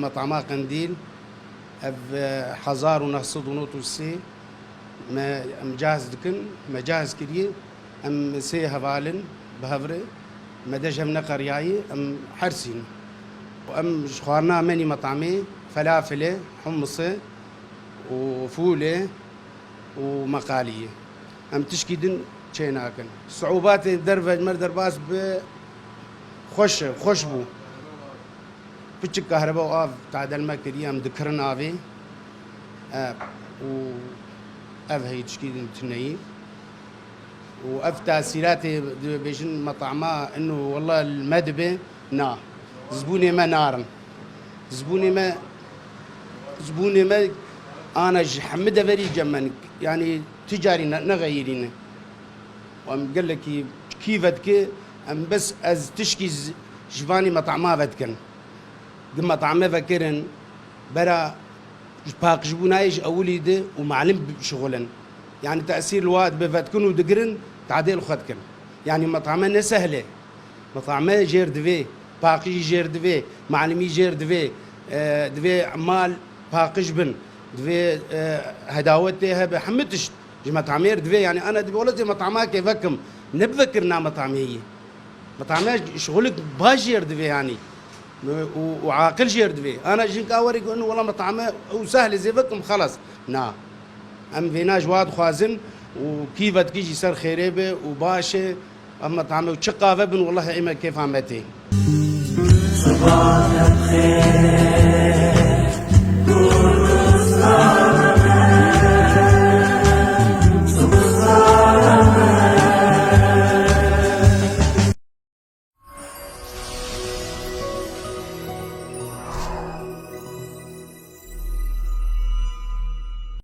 مطعما قنديل حزار ونحصد ونوتو السي ما مجهز دكن مجهز كريه ام سي هفالن بهفره مدج هم نقرياي ام حرسين وام شخارنا مني مطعمي فلافله حمصه وفوله ومقاليه ام تشكيدن شيناكن صعوبات درفج مردر باس خوش بو بتشك كهرباء وآف تعدل ما كريم ذكرن آفي و أف هي تشكيل تنيي وأف تأثيرات بيجن مطعمة إنه والله المدبة زبوني ما نارن زبوني ما أنا حمد فري جمن يعني تجاري نغيرين وأم قال لك كيف ذكي أم بس أز تشكي جفاني مطعمة ذكن قم مطعمه فكرن برا باقش بنايش أولي ده ومعلم بشغلن يعني تأثير الواد بفتكن ودقرن تعديل خدكن يعني مطعمنا سهلة مطعمه جير دفي باقي جير دفي معلمي جير دفي دفي عمال باقش بن دفي هداوتها بحمتش مطعمير دفي يعني أنا دفي ولدي مطعمها كيفكم نبفكرنا مطعمية مطعمها شغلك باجير دفي يعني وعاقل جير دفي انا جيك اوري انه والله مطعمه وسهل زي فكم خلص ام فيناج واد خوازن وكيف تجي سر خيريبه وباشه اما طعمه وشقافه بن والله ايما كيف عمتي صباح الخير